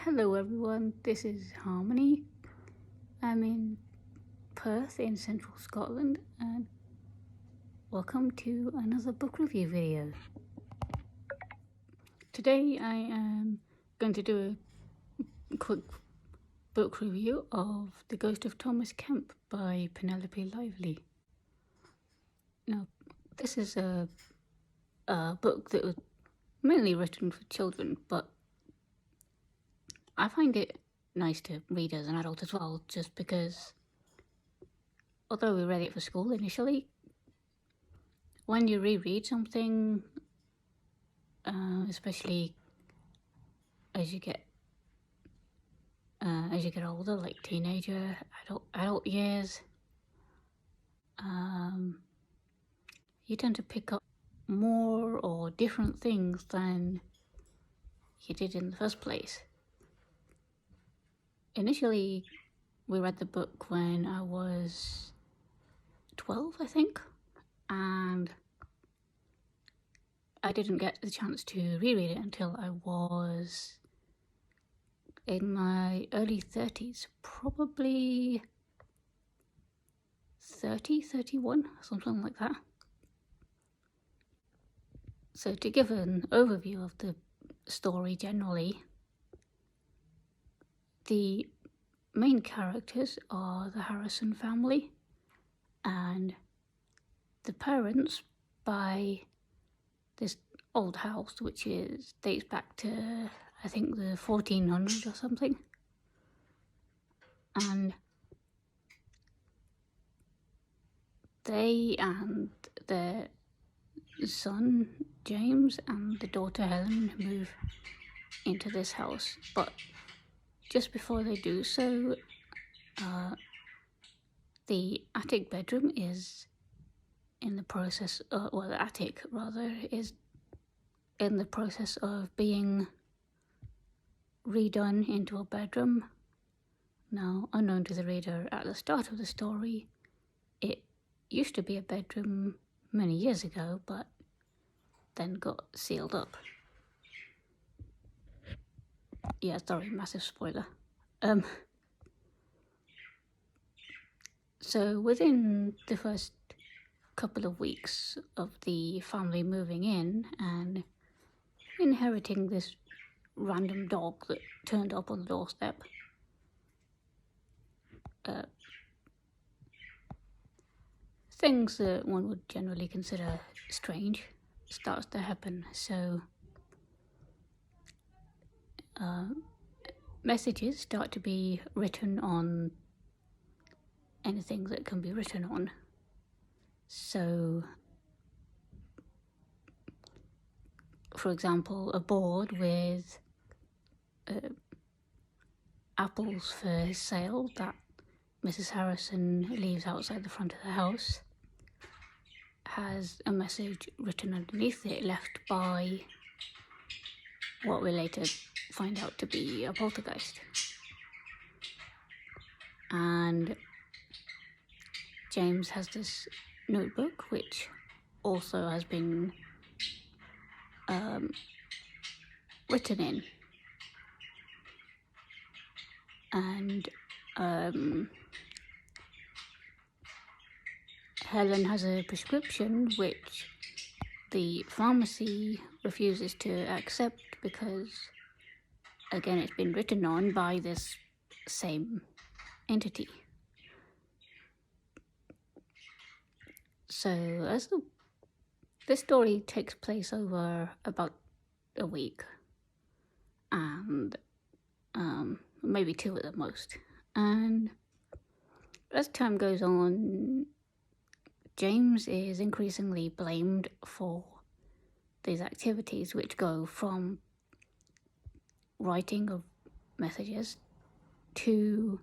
Hello everyone, this is Harmony. I'm in Perth in central Scotland and welcome to another book review video. Today I am going to do a quick book review of The Ghost of Thomas Kempe by Penelope Lively. Now, this is a book that was mainly written for children, but I find it nice to read as an adult as well, just because although we read it for school initially, when you reread something, especially as you get older, like teenager, adult years, you tend to pick up more or different things than you did in the first place. Initially, we read the book when I was 12, I think, and I didn't get the chance to reread it until I was in my early 30s, probably 30, 31, something like that. So to give an overview of the story generally, the main characters are the Harrison family, and the parents buy this old house which dates back to I think the 1400s or something, and they and their son James and the daughter Helen move into this house, but just before they do so, the attic bedroom is in the process the attic rather is in the process of being redone into a bedroom. Now, unknown to the reader, at the start of the story, it used to be a bedroom many years ago, but then got sealed up. Yeah, sorry, massive spoiler. So within the first couple of weeks of the family moving in and inheriting this random dog that turned up on the doorstep, things that one would generally consider strange starts to happen. So messages start to be written on anything that can be written on. So, for example, a board with apples for sale that Mrs. Harrison leaves outside the front of the house has a message written underneath it left by what we later find out to be a poltergeist. And James has this notebook which also has been written in, and Helen has a prescription which the pharmacy refuses to accept because, again, it's been written on by this same entity. So as this story takes place over about a week, and maybe 2 at the most, and as time goes on, James is increasingly blamed for these activities, which go from writing of messages to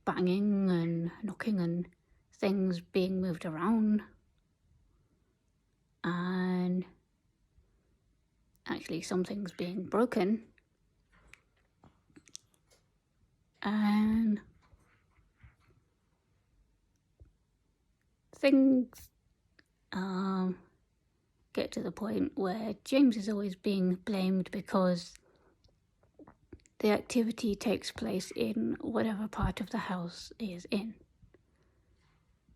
banging and knocking and things being moved around, and actually some things being broken, and things get to the point where James is always being blamed because the activity takes place in whatever part of the house is in.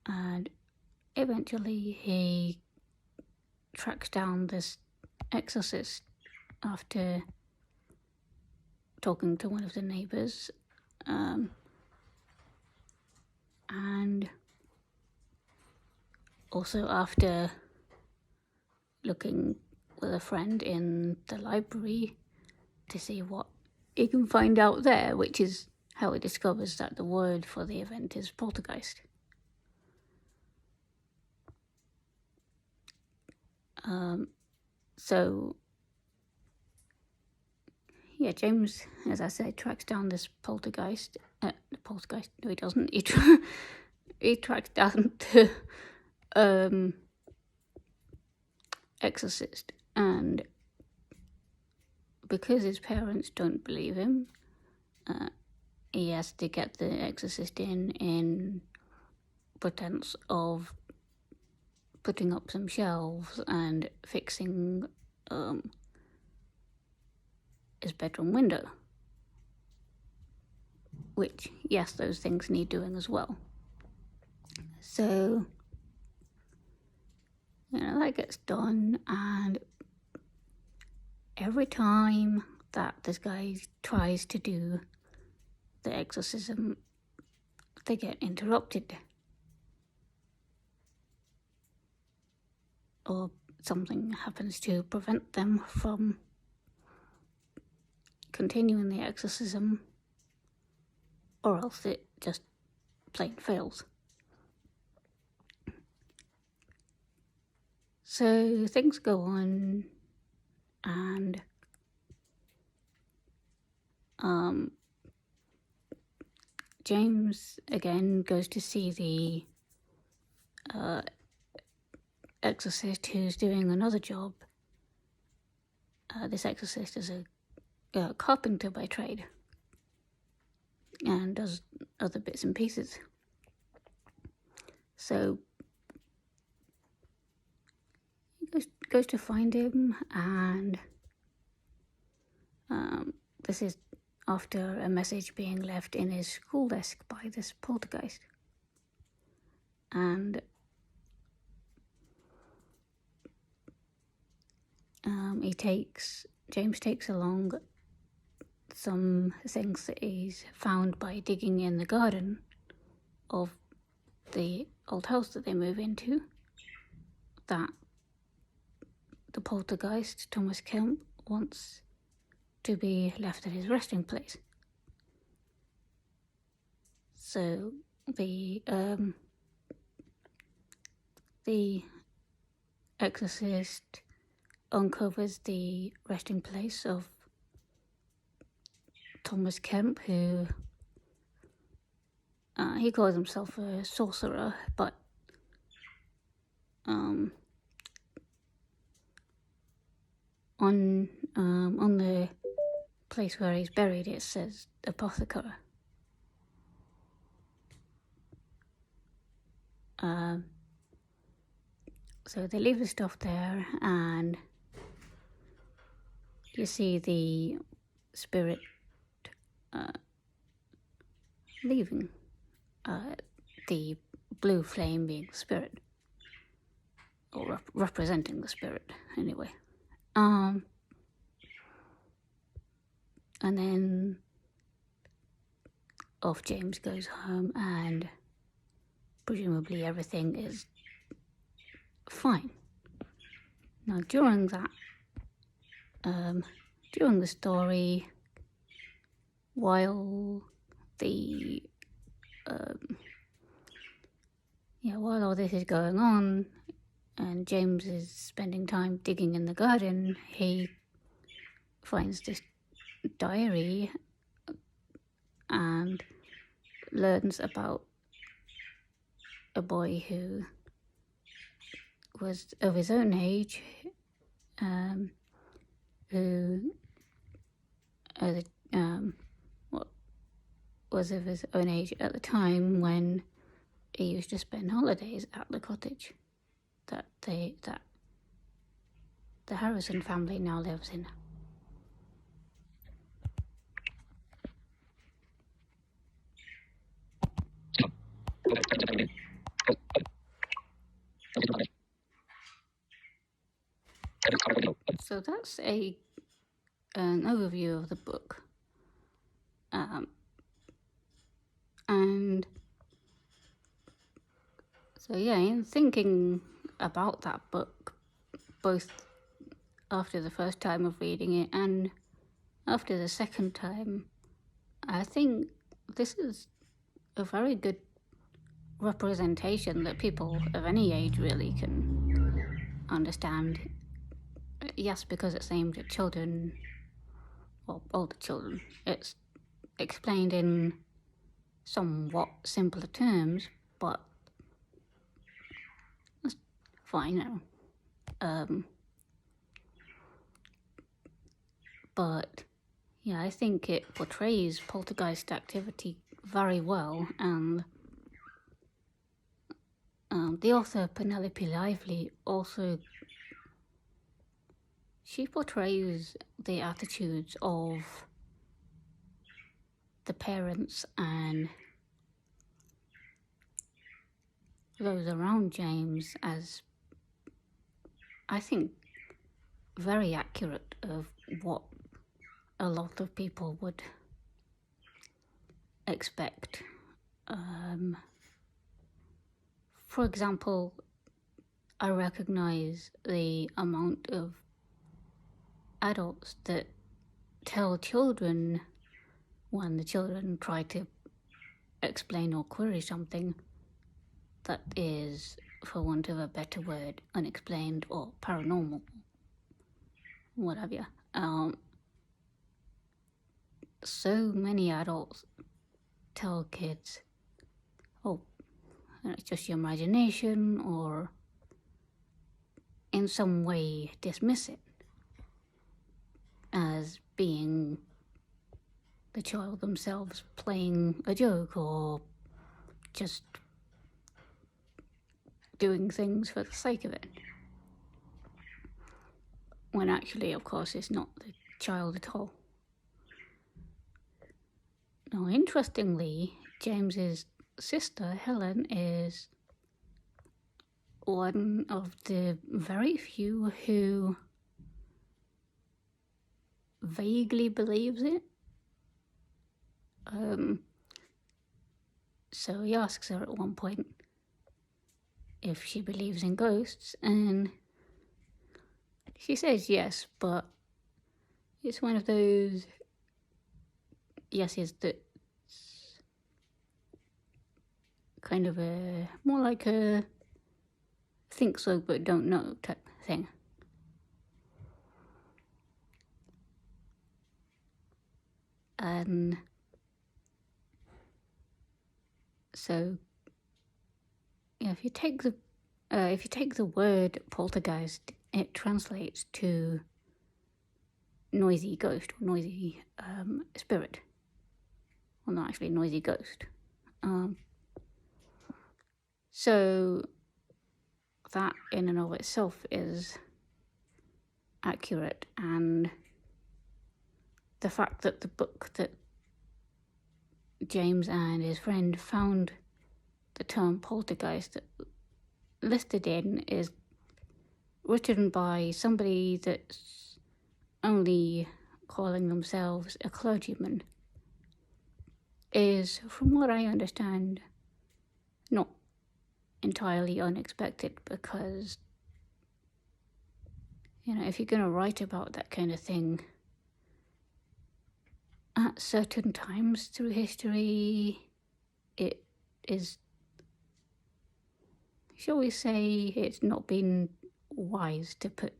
And eventually he tracks down this exorcist after talking to one of the neighbors, and also after looking with a friend in the library to see what he can find out there, which is how he discovers that the word for the event is poltergeist. So yeah, James, as I said, tracks down this poltergeist. No, he doesn't. He tracks down the exorcist, and because his parents don't believe him, he has to get the exorcist in pretense of putting up some shelves and fixing his bedroom window. Which, yes, those things need doing as well. So, that gets done, and every time that this guy tries to do the exorcism, they get interrupted. Or something happens to prevent them from continuing the exorcism, or else it just plain fails. So things go on, and James again goes to see the exorcist who's doing another job. This exorcist is a carpenter by trade and does other bits and pieces. So he goes to find him, and this is after a message being left in his school desk by this poltergeist. And James takes along some things that he's found by digging in the garden of the old house that they move into, that the poltergeist, Thomas Kempe, wants to be left at his resting place. So the exorcist uncovers the resting place of Thomas Kempe, who he calls himself a sorcerer, but on the place where he's buried it says apothecary. So they leave the stuff there, and you see the spirit leaving, the blue flame being the spirit, or representing the spirit, anyway. And then off James goes home, and presumably everything is fine. Now, during the story, while while all this is going on, and James is spending time digging in the garden, he finds this diary and learns about a boy who was of his own age, who was of his own age at the time when he used to spend holidays at the cottage that the Harrison family now lives in. So that's an overview of the book. And so, yeah, in thinking about that book, both after the first time of reading it and after the second time, I think this is a very good representation that people of any age really can understand. Yes, because it's aimed at children, or older children. It's explained in somewhat simpler terms, but that's fine now. But yeah, I think it portrays poltergeist activity very well, and the author Penelope Lively also, she portrays the attitudes of the parents and those around James as, I think, very accurate of what a lot of people would expect. For example, I recognize the amount of adults that tell children when the children try to explain or query something that is, for want of a better word, unexplained or paranormal, whatever. So many adults tell kids, oh, it's just your imagination, or in some way dismiss it as being the child themselves playing a joke or just doing things for the sake of it. When actually, of course, it's not the child at all. Now, interestingly, James's sister, Helen, is one of the very few who vaguely believes it. So he asks her at one point if she believes in ghosts, and she says yes, but it's one of those yeses that's kind of a more like a think so but don't know type thing. And so, yeah, if you take the word poltergeist, it translates to noisy ghost or noisy spirit. Well, not actually noisy ghost. So that in and of itself is accurate, and the fact that the book that James and his friend found the term poltergeist listed in is written by somebody that's only calling themselves a clergyman is, from what I understand, not entirely unexpected, because, you know, if you're going to write about that kind of thing at certain times through history, it is, shall we say, it's not been wise to put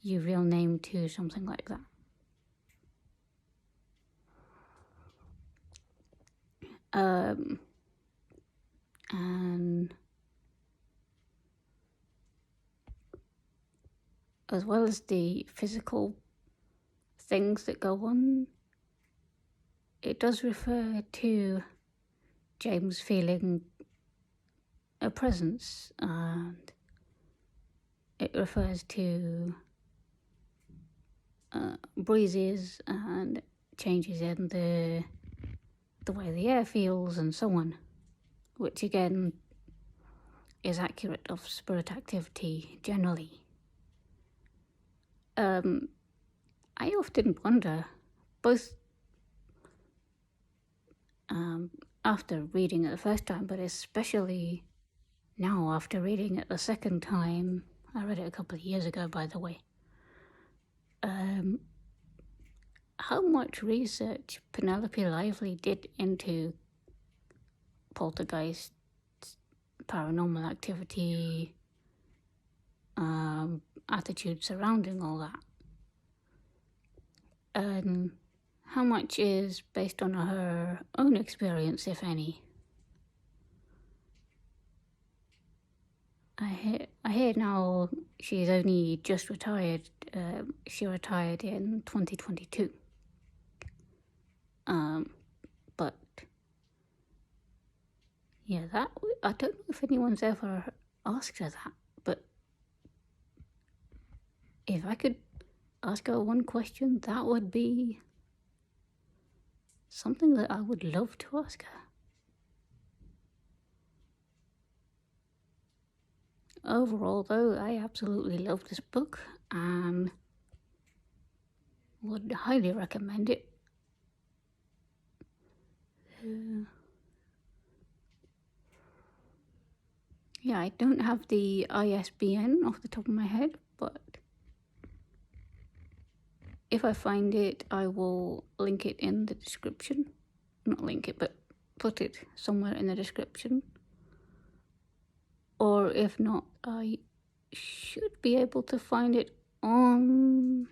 your real name to something like that. And as well as the physical things that go on, it does refer to James feeling a presence, and it refers to breezes and changes in the way the air feels and so on, which again is accurate of spirit activity generally. I often wonder, both after reading it the first time, but especially now after reading it the second time. I read it a couple of years ago, by the way. How much research Penelope Lively did into poltergeist, paranormal activity, attitude surrounding all that. And how much is based on her own experience, if any. I hear now she's only just retired. She retired in 2022. But yeah, that I don't know if anyone's ever asked her that. But if I could ask her one question, that would be something that I would love to ask her. Overall, though, I absolutely love this book and would highly recommend it. Yeah, I don't have the ISBN off the top of my head, but if I find it, I will link it in the description. Not link it, but put it somewhere in the description. Or if not, I should be able to find it on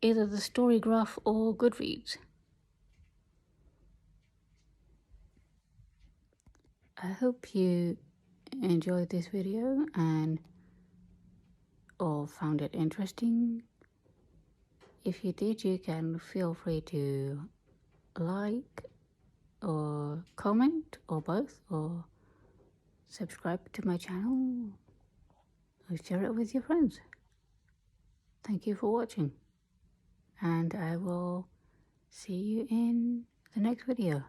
either the Storygraph or Goodreads. I hope you enjoyed this video or found it interesting. If you did, you can feel free to like or comment or both, or subscribe to my channel or share it with your friends. Thank you for watching, and I will see you in the next video.